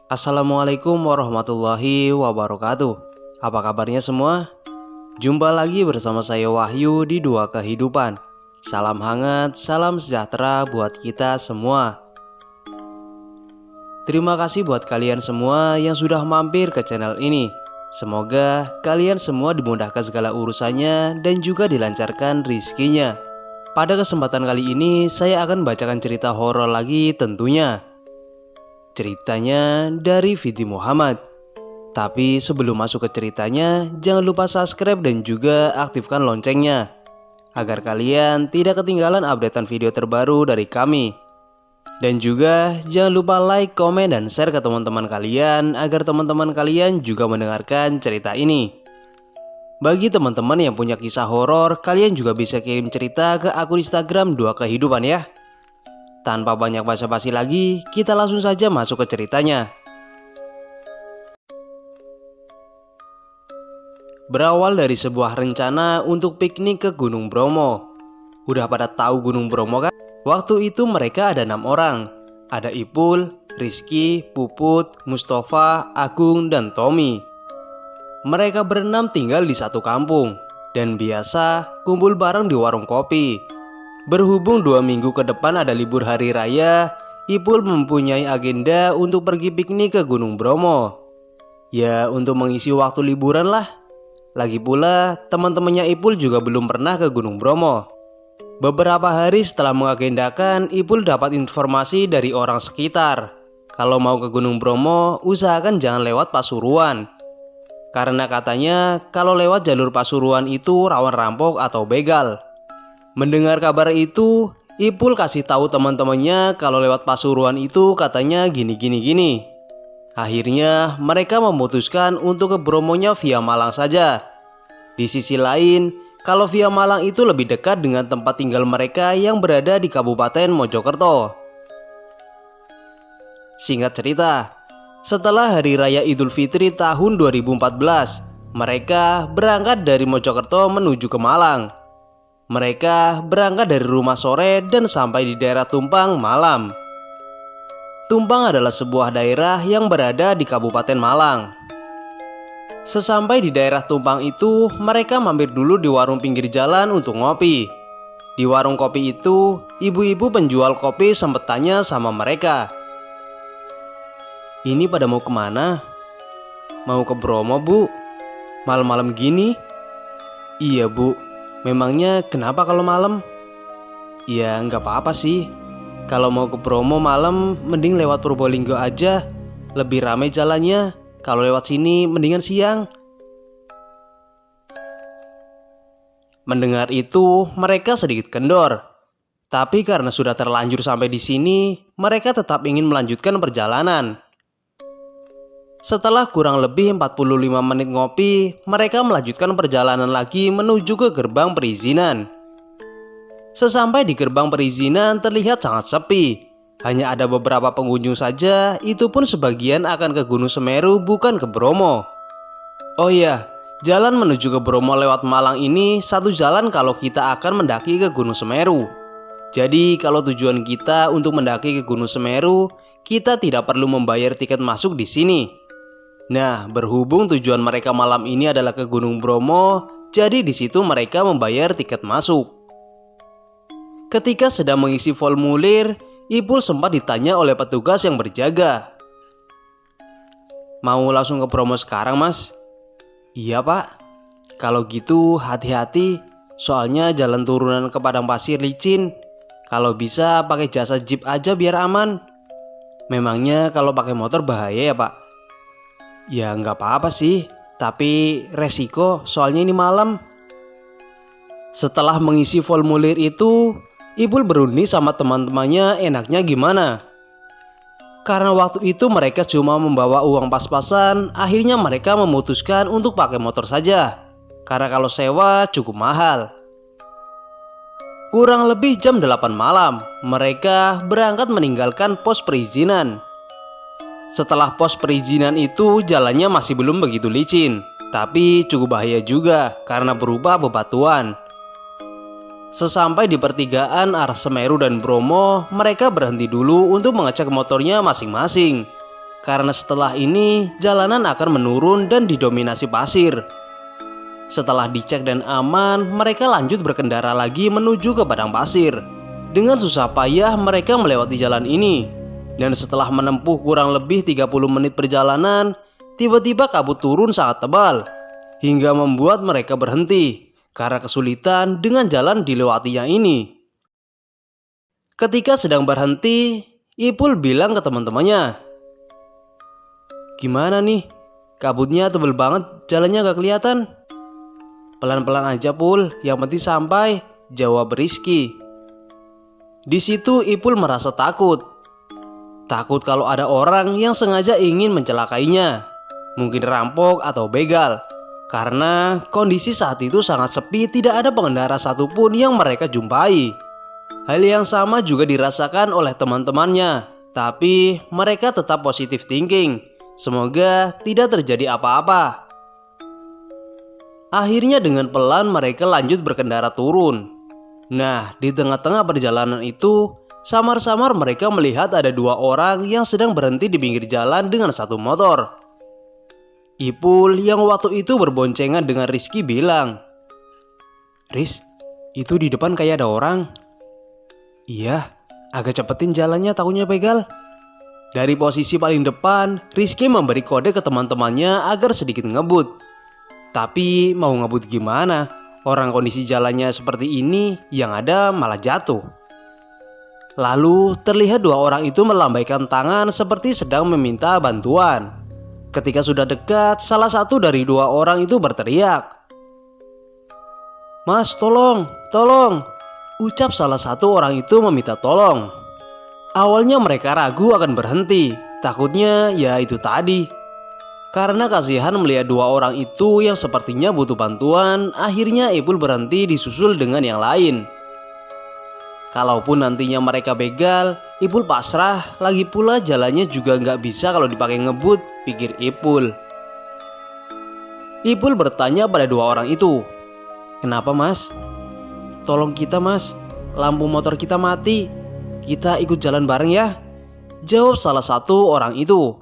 Assalamualaikum warahmatullahi wabarakatuh. Apa kabarnya semua? Jumpa lagi bersama saya Wahyu di Dua Kehidupan. Salam hangat, salam sejahtera buat kita semua. Terima kasih buat kalian semua yang sudah mampir ke channel ini. Semoga kalian semua dimudahkan segala urusannya dan juga dilancarkan rizkinya. Pada kesempatan kali ini saya akan bacakan cerita horor lagi tentunya. Ceritanya dari Vidi Muhammad. Tapi sebelum masuk ke ceritanya, jangan lupa subscribe dan juga aktifkan loncengnya agar kalian tidak ketinggalan updatean video terbaru dari kami. Dan juga jangan lupa like, komen, dan share ke teman-teman kalian agar teman-teman kalian juga mendengarkan cerita ini. Bagi teman-teman yang punya kisah horor, kalian juga bisa kirim cerita ke akun Instagram Dua Kehidupan ya. Tanpa banyak basa-basi lagi, kita langsung saja masuk ke ceritanya. Berawal dari sebuah rencana untuk piknik ke Gunung Bromo. Udah pada tahu Gunung Bromo kan? Waktu itu mereka ada 6 orang. Ada Ipul, Rizky, Puput, Mustafa, Agung, dan Tommy. Mereka berenam tinggal di satu kampung dan biasa kumpul bareng di warung kopi. Berhubung 2 minggu ke depan ada libur hari raya, Ipul mempunyai agenda untuk pergi piknik ke Gunung Bromo. Ya, untuk mengisi waktu liburan lah. Lagi pula teman-temannya Ipul juga belum pernah ke Gunung Bromo. Beberapa hari setelah mengagendakan, Ipul dapat informasi dari orang sekitar. Kalau mau ke Gunung Bromo, usahakan jangan lewat Pasuruan. Karena katanya kalau lewat jalur Pasuruan itu rawan rampok atau begal. Mendengar kabar itu, Ipul kasih tahu teman-temannya kalau lewat Pasuruan itu katanya gini. Akhirnya mereka memutuskan untuk ke Bromonya via Malang saja. Di sisi lain, kalau via Malang itu lebih dekat dengan tempat tinggal mereka yang berada di Kabupaten Mojokerto. Singkat cerita, setelah Hari Raya Idul Fitri tahun 2014, mereka berangkat dari Mojokerto menuju ke Malang. Mereka berangkat dari rumah sore dan sampai di daerah Tumpang malam. Tumpang adalah sebuah daerah yang berada di Kabupaten Malang. Sesampai di daerah Tumpang itu, mereka mampir dulu di warung pinggir jalan untuk ngopi. Di warung kopi itu, ibu-ibu penjual kopi sempat tanya sama mereka, "Ini pada mau kemana?" "Mau ke Bromo, Bu. Malam-malam gini?" "Iya, Bu. Memangnya kenapa kalau malam?" "Ya nggak apa-apa sih. Kalau mau ke Bromo malam mending lewat Purbolinggo aja. Lebih ramai jalannya. Kalau lewat sini mendingan siang." Mendengar itu mereka sedikit kendor. Tapi karena sudah terlanjur sampai di sini, mereka tetap ingin melanjutkan perjalanan. Setelah kurang lebih 45 menit ngopi, mereka melanjutkan perjalanan lagi menuju ke gerbang perizinan. Sesampai di gerbang perizinan terlihat sangat sepi. Hanya ada beberapa pengunjung saja, itu pun sebagian akan ke Gunung Semeru bukan ke Bromo. Oh iya, jalan menuju ke Bromo lewat Malang ini satu jalan kalau kita akan mendaki ke Gunung Semeru. Jadi kalau tujuan kita untuk mendaki ke Gunung Semeru, kita tidak perlu membayar tiket masuk di sini. Nah, berhubung tujuan mereka malam ini adalah ke Gunung Bromo, jadi di situ mereka membayar tiket masuk. Ketika sedang mengisi formulir, Ipul sempat ditanya oleh petugas yang berjaga, "Mau langsung ke Bromo sekarang, Mas?" "Iya, Pak. Kalau gitu hati-hati, soalnya jalan turunan ke padang pasir licin. Kalau bisa pakai jasa jeep aja biar aman." "Memangnya kalau pakai motor bahaya ya, Pak?" "Ya nggak apa-apa sih, tapi resiko soalnya ini malam." Setelah mengisi formulir itu, Ipul berundi sama teman-temannya enaknya gimana. Karena waktu itu mereka cuma membawa uang pas-pasan, akhirnya mereka memutuskan untuk pakai motor saja. Karena kalau sewa cukup mahal. Kurang lebih jam 8 malam, mereka berangkat meninggalkan pos perizinan. Setelah pos perizinan itu jalannya masih belum begitu licin, tapi cukup bahaya juga karena berupa bebatuan. Sesampai di pertigaan arah Semeru dan Bromo, mereka berhenti dulu untuk mengecek motornya masing-masing. karena setelah ini jalanan akan menurun dan didominasi pasir. Setelah dicek dan aman, mereka lanjut berkendara lagi menuju ke padang pasir. Dengan susah payah mereka melewati jalan ini. Dan setelah menempuh kurang lebih 30 menit perjalanan, tiba-tiba kabut turun sangat tebal, hingga membuat mereka berhenti karena kesulitan dengan jalan dilewatinya ini. Ketika sedang berhenti, Ipul bilang ke teman-temannya, "Gimana nih? Kabutnya tebel banget, jalannya gak kelihatan." "Pelan-pelan aja Pul, yang penting sampai," jawab Rizky. Di situ Ipul merasa takut. Takut kalau ada orang yang sengaja ingin mencelakainya, mungkin rampok atau begal. Karena kondisi saat itu sangat sepi, tidak ada pengendara satupun yang mereka jumpai. Hal yang sama juga dirasakan oleh teman-temannya, tapi mereka tetap positive thinking. Semoga tidak terjadi apa-apa. Akhirnya dengan pelan mereka lanjut berkendara turun. Nah, di tengah-tengah perjalanan itu, samar-samar mereka melihat ada dua orang yang sedang berhenti di pinggir jalan dengan satu motor. Ipul yang waktu itu berboncengan dengan Rizky bilang, "Riz, itu di depan kayak ada orang." "Iya, agak cepetin jalannya, takutnya begal." Dari posisi paling depan, Rizky memberi kode ke teman-temannya agar sedikit ngebut. Tapi mau ngebut gimana? Orang kondisi jalannya seperti ini, yang ada malah jatuh. Lalu terlihat dua orang itu melambaikan tangan seperti sedang meminta bantuan. Ketika sudah dekat, salah satu dari dua orang itu berteriak, "Mas, tolong, tolong!" Ucap salah satu orang itu meminta tolong. Awalnya mereka ragu akan berhenti, takutnya ya itu tadi. Karena kasihan melihat dua orang itu yang sepertinya butuh bantuan, akhirnya Ipul berhenti disusul dengan yang lain. Kalaupun nantinya mereka begal, Ipul pasrah, lagi pula jalannya juga nggak bisa kalau dipakai ngebut, pikir Ipul. Ipul bertanya pada dua orang itu, "Kenapa mas? Tolong kita mas, lampu motor kita mati. Kita ikut jalan bareng ya," jawab salah satu orang itu.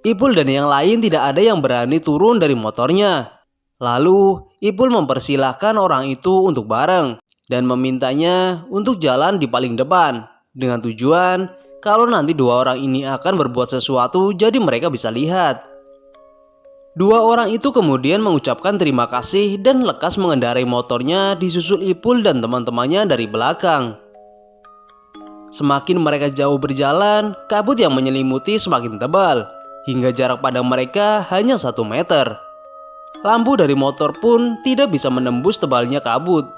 Ipul dan yang lain tidak ada yang berani turun dari motornya. Lalu Ipul mempersilahkan orang itu untuk bareng dan memintanya untuk jalan di paling depan, dengan tujuan kalau nanti dua orang ini akan berbuat sesuatu jadi mereka bisa lihat. Dua orang itu kemudian mengucapkan terima kasih dan lekas mengendarai motornya disusul Ipul dan teman-temannya dari belakang. Semakin mereka jauh berjalan, kabut yang menyelimuti semakin tebal, hingga jarak pandang mereka hanya 1 meter. Lampu dari motor pun tidak bisa menembus tebalnya kabut.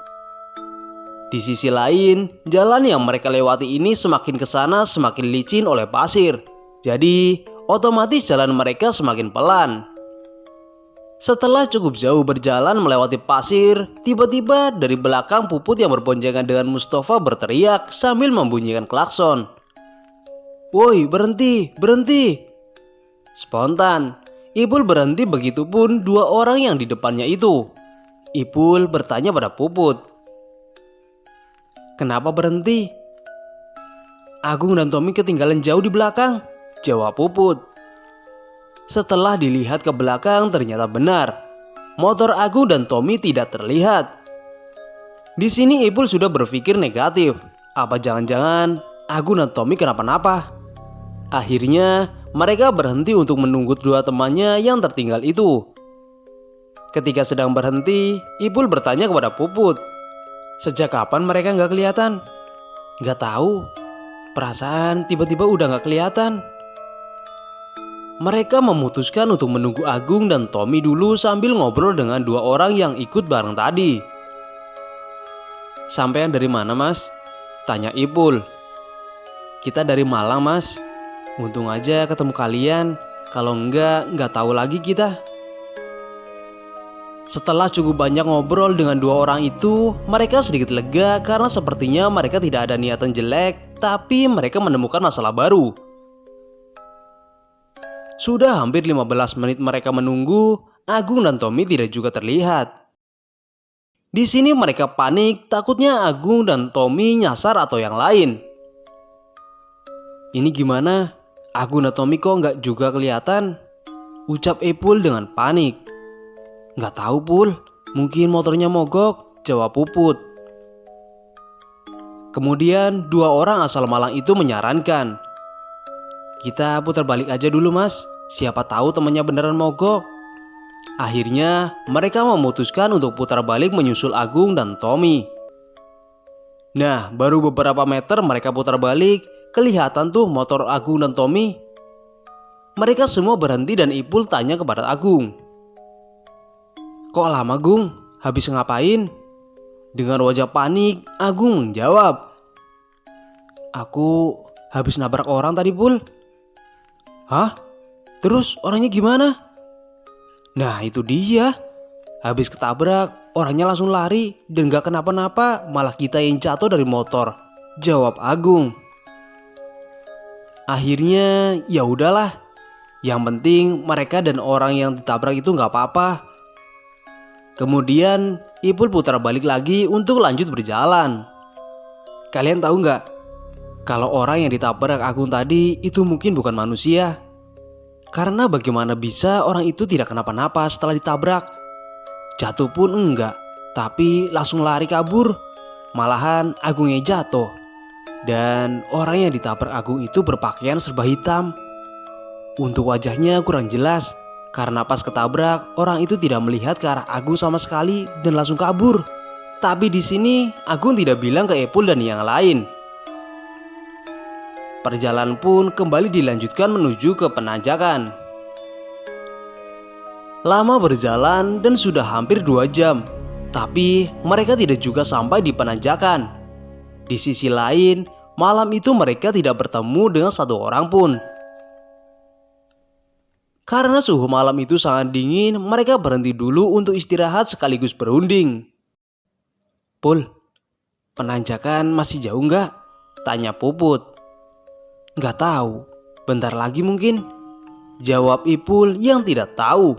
Di sisi lain, jalan yang mereka lewati ini semakin ke sana semakin licin oleh pasir. Jadi, otomatis jalan mereka semakin pelan. Setelah cukup jauh berjalan melewati pasir, tiba-tiba dari belakang Puput yang berboncengan dengan Mustafa berteriak sambil membunyikan klakson. "Woi, berhenti, berhenti!" Spontan, Ipul berhenti, begitupun dua orang yang di depannya itu. Ipul bertanya pada Puput, "Kenapa berhenti?" "Agung dan Tommy ketinggalan jauh di belakang," jawab Puput. Setelah dilihat ke belakang ternyata benar, motor Agung dan Tommy tidak terlihat. Di sini Ipul sudah berpikir negatif, apa jangan-jangan Agung dan Tommy kenapa-napa. Akhirnya mereka berhenti untuk menunggu dua temannya yang tertinggal itu. Ketika sedang berhenti, Ipul bertanya kepada Puput, "Sejak kapan mereka nggak kelihatan?" "Nggak tahu, perasaan tiba-tiba udah nggak kelihatan." Mereka memutuskan untuk menunggu Agung dan Tommy dulu sambil ngobrol dengan dua orang yang ikut bareng tadi. "Sampean dari mana mas?" tanya Ipul. "Kita dari Malang mas. Untung aja ketemu kalian. Kalau nggak tahu lagi kita." Setelah cukup banyak ngobrol dengan dua orang itu, mereka sedikit lega karena sepertinya mereka tidak ada niatan jelek, tapi mereka menemukan masalah baru. Sudah hampir 15 menit mereka menunggu, Agung dan Tommy tidak juga terlihat. Di sini mereka panik, takutnya Agung dan Tommy nyasar atau yang lain. "Ini gimana? Agung dan Tommy kok nggak juga kelihatan? Ucap Ipul dengan panik. Nggak tahu Pul, mungkin motornya mogok, jawab Puput. Kemudian dua orang asal Malang itu menyarankan, kita putar balik aja dulu mas, siapa tahu temannya beneran mogok. Akhirnya mereka memutuskan untuk putar balik menyusul Agung dan Tommy. Nah, baru beberapa meter mereka putar balik, kelihatan tuh motor Agung dan Tommy. Mereka semua berhenti dan Ipul tanya kepada Agung, kok lama Gung? Habis ngapain? Dengan wajah panik, Agung menjawab, aku habis nabrak orang tadi Pul. Hah? Terus orangnya gimana? Nah itu dia, habis ketabrak orangnya langsung lari dan gak kenapa-napa, malah kita yang jatuh dari motor, jawab Agung. Akhirnya ya udahlah, yang penting mereka dan orang yang ditabrak itu gak apa-apa. Kemudian Ipul putar balik lagi untuk lanjut berjalan. Kalian tahu nggak? Kalau orang yang ditabrak Agung tadi itu mungkin bukan manusia. Karena bagaimana bisa orang itu tidak kenapa-napa setelah ditabrak? Jatuh pun enggak, tapi langsung lari kabur. Malahan Agungnya jatuh. Dan orang yang ditabrak Agung itu berpakaian serba hitam. Untuk wajahnya kurang jelas, karena pas ketabrak, orang itu tidak melihat ke arah Agung sama sekali dan langsung kabur. Tapi di sini Agung tidak bilang ke Ipul dan yang lain. Perjalanan pun kembali dilanjutkan menuju ke penanjakan. Lama berjalan dan sudah hampir 2 jam, tapi mereka tidak juga sampai di penanjakan. Di sisi lain, malam itu mereka tidak bertemu dengan satu orang pun. Karena suhu malam itu sangat dingin, mereka berhenti dulu untuk istirahat sekaligus berunding. Pul, penanjakan masih jauh nggak? Tanya Puput. Nggak tahu, bentar lagi mungkin, jawab Ipul yang tidak tahu.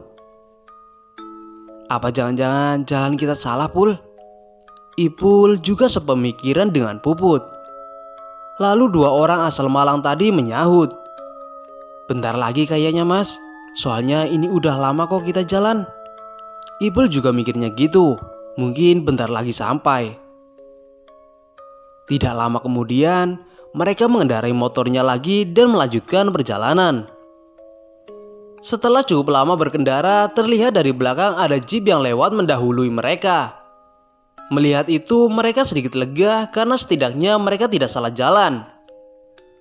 Apa jangan-jangan jalan kita salah Pul? Ipul juga sepemikiran dengan Puput. Lalu dua orang asal Malang tadi menyahut. Bentar lagi kayaknya mas, soalnya ini udah lama kok kita jalan. Ipul juga mikirnya gitu, mungkin bentar lagi sampai. Tidak lama kemudian, mereka mengendarai motornya lagi dan melanjutkan perjalanan. Setelah cukup lama berkendara, terlihat dari belakang ada jeep yang lewat mendahului mereka. Melihat itu, mereka sedikit lega karena setidaknya mereka tidak salah jalan.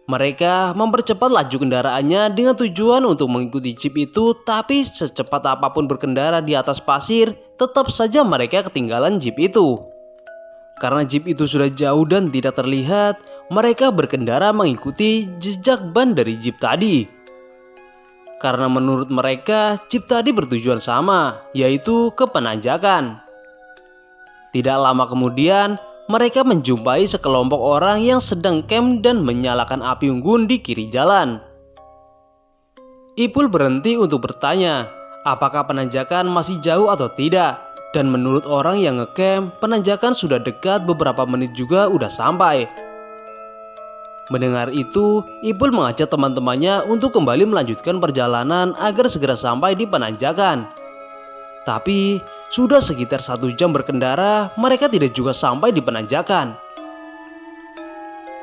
Mereka mempercepat laju kendaraannya dengan tujuan untuk mengikuti jeep itu, tapi secepat apapun berkendara di atas pasir, tetap saja mereka ketinggalan jeep itu. Karena jeep itu sudah jauh dan tidak terlihat, mereka berkendara mengikuti jejak ban dari jeep tadi. Karena menurut mereka, jeep tadi bertujuan sama, yaitu ke penanjakan. Tidak lama kemudian, mereka menjumpai sekelompok orang yang sedang camp dan menyalakan api unggun di kiri jalan. Ipul berhenti untuk bertanya, apakah penanjakan masih jauh atau tidak. Dan menurut orang yang ngecamp, penanjakan sudah dekat, beberapa menit juga udah sampai. Mendengar itu, Ipul mengajak teman-temannya untuk kembali melanjutkan perjalanan agar segera sampai di penanjakan. Tapi sudah sekitar 1 jam berkendara, mereka tidak juga sampai di penanjakan.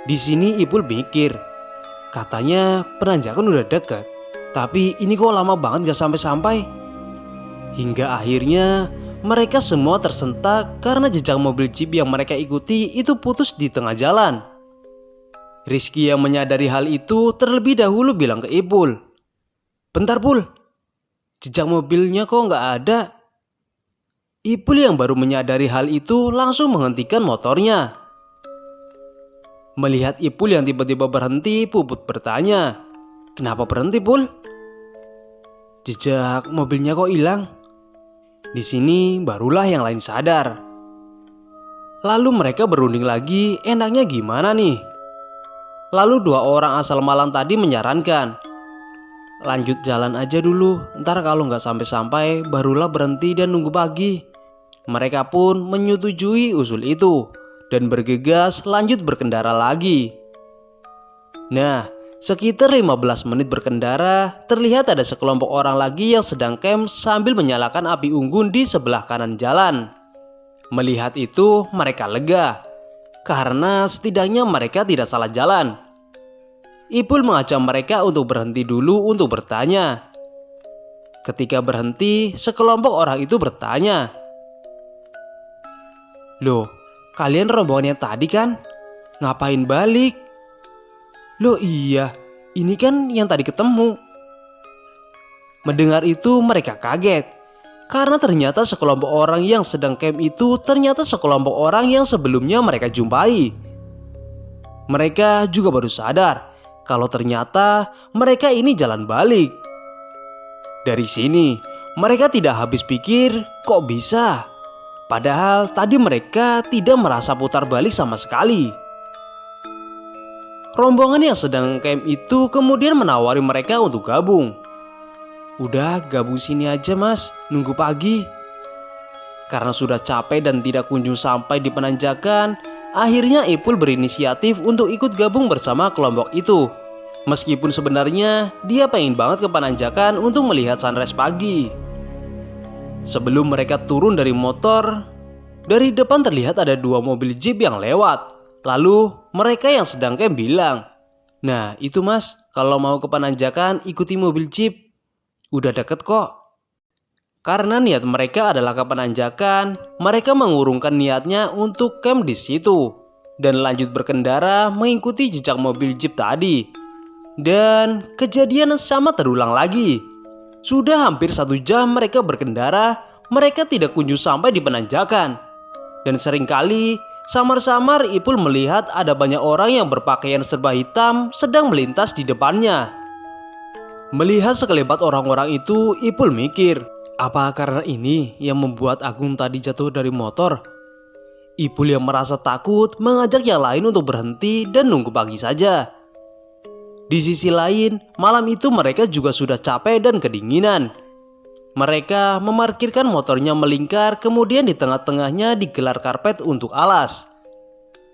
Di sini Ipul mikir, katanya penanjakan udah dekat, tapi ini kok lama banget gak sampai-sampai. Hingga akhirnya mereka semua tersentak karena jejak mobil jeep yang mereka ikuti itu putus di tengah jalan. Rizky yang menyadari hal itu terlebih dahulu bilang ke Ipul, bentar Pul, jejak mobilnya kok nggak ada. Ipul yang baru menyadari hal itu langsung menghentikan motornya. Melihat Ipul yang tiba-tiba berhenti, Puput bertanya, kenapa berhenti Pul? Jejak mobilnya kok hilang? Di sini barulah yang lain sadar. Lalu mereka berunding lagi, enaknya gimana nih? Lalu dua orang asal Malang tadi menyarankan, lanjut jalan aja dulu, ntar kalau nggak sampai-sampai barulah berhenti dan nunggu pagi. Mereka pun menyetujui usul itu dan bergegas lanjut berkendara lagi. Nah, Sekitar 15 menit berkendara, terlihat ada sekelompok orang lagi yang sedang camp sambil menyalakan api unggun di sebelah kanan jalan. Melihat itu, mereka lega, karena setidaknya mereka tidak salah jalan. Ipul mengajak mereka untuk berhenti dulu untuk bertanya. Ketika berhenti, sekelompok orang itu bertanya, "Loh, kalian rombongan yang tadi kan? Ngapain balik?" "Loh iya, ini kan yang tadi ketemu." Mendengar itu mereka kaget, karena ternyata sekelompok orang yang sedang camp itu ternyata sekelompok orang yang sebelumnya mereka jumpai. Mereka juga baru sadar kalau ternyata mereka ini jalan balik. Dari sini mereka tidak habis pikir kok bisa, padahal tadi mereka tidak merasa putar balik sama sekali. Rombongan yang sedang camp itu kemudian menawari mereka untuk gabung. "Udah gabung sini aja mas, nunggu pagi." Karena sudah capek dan tidak kunjung sampai di penanjakan, akhirnya Ipul berinisiatif untuk ikut gabung bersama kelompok itu. Meskipun sebenarnya dia pengen banget ke penanjakan untuk melihat sunrise pagi. Sebelum mereka turun dari motor, dari depan terlihat ada 2 mobil jeep yang lewat. Lalu mereka yang sedang camp bilang, "Nah itu mas, kalau mau ke penanjakan ikuti mobil jeep. Udah deket kok." Karena niat mereka adalah ke penanjakan, mereka mengurungkan niatnya untuk camp di situ dan lanjut berkendara mengikuti jejak mobil jeep tadi. Dan kejadian sama terulang lagi. Sudah hampir 1 jam mereka berkendara, mereka tidak kunjung sampai di penanjakan. Dan seringkali samar-samar Ipul melihat ada banyak orang yang berpakaian serba hitam sedang melintas di depannya. Melihat sekelebat orang-orang itu, Ipul mikir, apa karena ini yang membuat Agung tadi jatuh dari motor? Ipul yang merasa takut mengajak yang lain untuk berhenti dan nunggu pagi saja. Di sisi lain, malam itu mereka juga sudah capek dan kedinginan. Mereka memarkirkan motornya melingkar, kemudian di tengah-tengahnya digelar karpet untuk alas.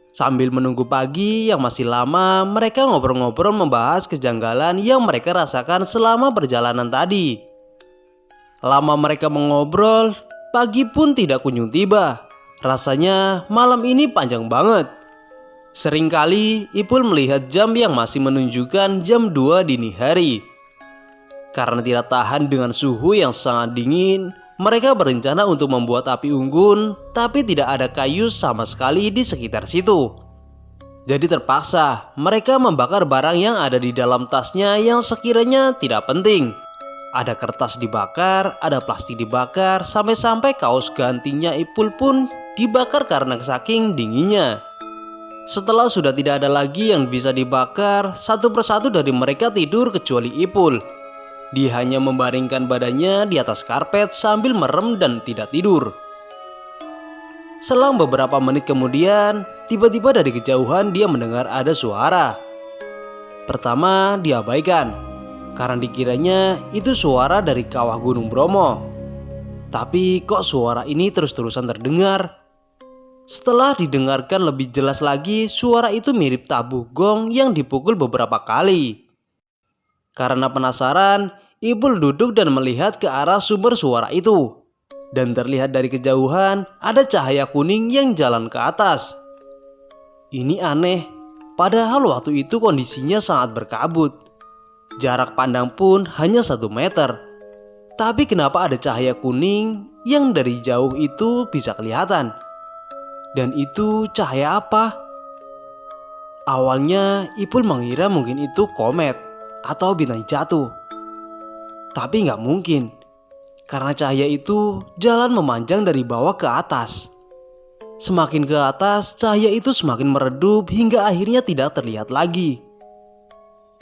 Sambil menunggu pagi yang masih lama, mereka ngobrol-ngobrol membahas kejanggalan yang mereka rasakan selama perjalanan tadi. Lama mereka mengobrol, pagi pun tidak kunjung tiba. Rasanya malam ini panjang banget. Seringkali Ipul melihat jam yang masih menunjukkan jam 2 dini hari. Karena tidak tahan dengan suhu yang sangat dingin, mereka berencana untuk membuat api unggun, tapi tidak ada kayu sama sekali di sekitar situ. Jadi terpaksa mereka membakar barang yang ada di dalam tasnya yang sekiranya tidak penting. Ada kertas dibakar, ada plastik dibakar, sampai-sampai kaos gantinya Ipul pun dibakar karena saking dinginnya. Setelah sudah tidak ada lagi yang bisa dibakar, satu persatu dari mereka tidur kecuali Ipul. Dia hanya membaringkan badannya di atas karpet sambil merem dan tidak tidur. Selang beberapa menit kemudian, tiba-tiba dari kejauhan dia mendengar ada suara. Pertama diabaikan, karena dikiranya itu suara dari kawah Gunung Bromo. Tapi kok suara ini terus-terusan terdengar? Setelah didengarkan lebih jelas lagi, suara itu mirip tabuh gong yang dipukul beberapa kali. Karena penasaran, Ipul duduk dan melihat ke arah sumber suara itu. Dan terlihat dari kejauhan ada cahaya kuning yang jalan ke atas. Ini aneh, padahal waktu itu kondisinya sangat berkabut. Jarak pandang pun hanya 1 meter. Tapi kenapa ada cahaya kuning yang dari jauh itu bisa kelihatan? Dan itu cahaya apa? Awalnya Ipul mengira mungkin itu komet atau bintang jatuh. Tapi nggak mungkin, karena cahaya itu jalan memanjang dari bawah ke atas. Semakin ke atas, cahaya itu semakin meredup hingga akhirnya tidak terlihat lagi.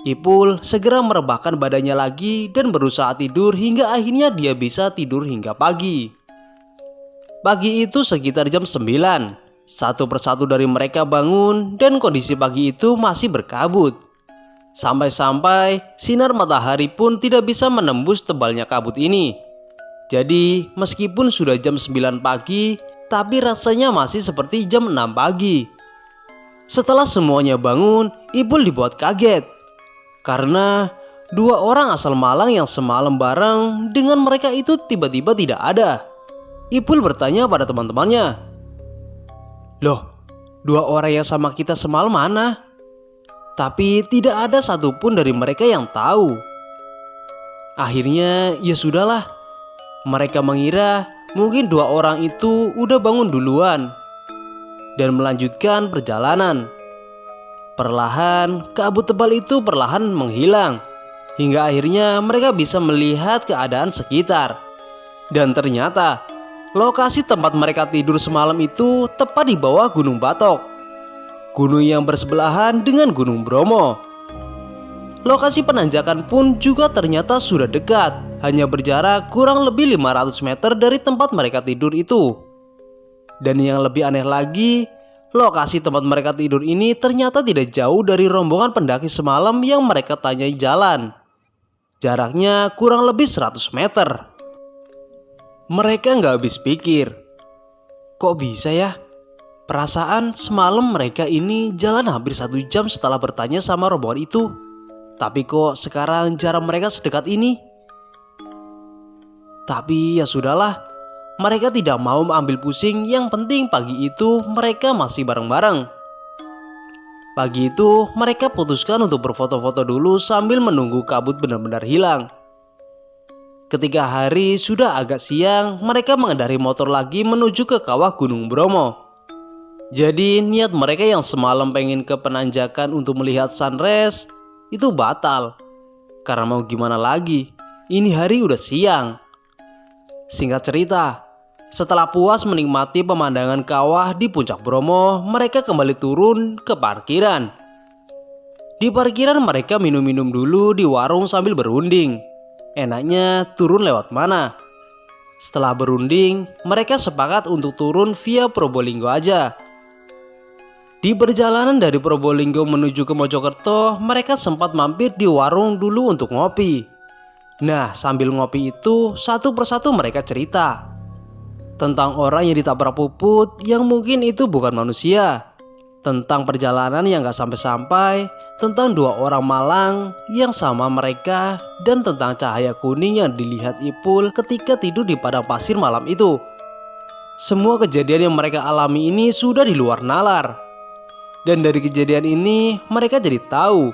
Ipul segera merebahkan badannya lagi dan berusaha tidur hingga akhirnya dia bisa tidur hingga pagi. Pagi itu sekitar jam 9. Satu persatu dari mereka bangun dan kondisi pagi itu masih berkabut. Sampai-sampai sinar matahari pun tidak bisa menembus tebalnya kabut ini. Jadi meskipun sudah jam 9 pagi, tapi rasanya masih seperti jam 6 pagi. Setelah semuanya bangun, Ipul dibuat kaget. Karena dua orang asal Malang yang semalam bareng dengan mereka itu tiba-tiba tidak ada. Ipul bertanya pada teman-temannya, "Loh, dua orang yang sama kita semalam mana?" Tapi tidak ada satupun dari mereka yang tahu. Akhirnya ya sudahlah. Mereka mengira mungkin dua orang itu udah bangun duluan dan melanjutkan perjalanan. Perlahan kabut tebal itu perlahan menghilang, hingga akhirnya mereka bisa melihat keadaan sekitar. Dan ternyata lokasi tempat mereka tidur semalam itu tepat di bawah Gunung Batok, gunung yang bersebelahan dengan Gunung Bromo. Lokasi penanjakan pun juga ternyata sudah dekat, hanya berjarak kurang lebih 500 meter dari tempat mereka tidur itu. Dan yang lebih aneh lagi, lokasi tempat mereka tidur ini ternyata tidak jauh dari rombongan pendaki semalam yang mereka tanyai jalan. Jaraknya kurang lebih 100 meter. Mereka nggak habis pikir, kok bisa ya? Perasaan semalam mereka ini jalan hampir 1 jam setelah bertanya sama rombongan itu. Tapi kok sekarang jarak mereka sedekat ini? Tapi ya sudahlah, mereka tidak mau ambil pusing. Yang penting pagi itu mereka masih bareng-bareng. Pagi itu mereka putuskan untuk berfoto-foto dulu sambil menunggu kabut benar-benar hilang. Ketika hari sudah agak siang, mereka mengendarai motor lagi menuju ke kawah Gunung Bromo. Jadi niat mereka yang semalam pengen ke penanjakan untuk melihat sunrise itu batal. Karena mau gimana lagi, ini hari udah siang. Singkat cerita, setelah puas menikmati pemandangan kawah di puncak Bromo, mereka kembali turun ke parkiran. Di parkiran mereka minum-minum dulu di warung sambil berunding. Enaknya turun lewat mana? Setelah berunding, mereka sepakat untuk turun via Probolinggo aja. Di perjalanan dari Probolinggo menuju ke Mojokerto, mereka sempat mampir di warung dulu untuk ngopi. Nah, sambil ngopi itu, satu persatu mereka cerita tentang orang yang ditabrak Puput yang mungkin itu bukan manusia, tentang perjalanan yang gak sampai-sampai, tentang dua orang Malang yang sama mereka, dan tentang cahaya kuning yang dilihat Ipul ketika tidur di padang pasir malam itu. Semua kejadian yang mereka alami ini sudah di luar nalar. Dan dari kejadian ini mereka jadi tahu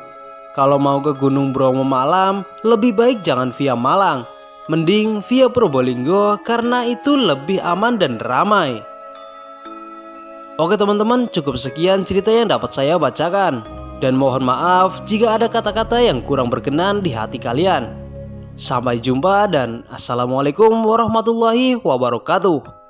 kalau mau ke Gunung Bromo malam lebih baik jangan via Malang, mending via Probolinggo karena itu lebih aman dan ramai. Oke teman-teman, cukup sekian cerita yang dapat saya bacakan. Dan mohon maaf jika ada kata-kata yang kurang berkenan di hati kalian. Sampai jumpa dan assalamualaikum warahmatullahi wabarakatuh.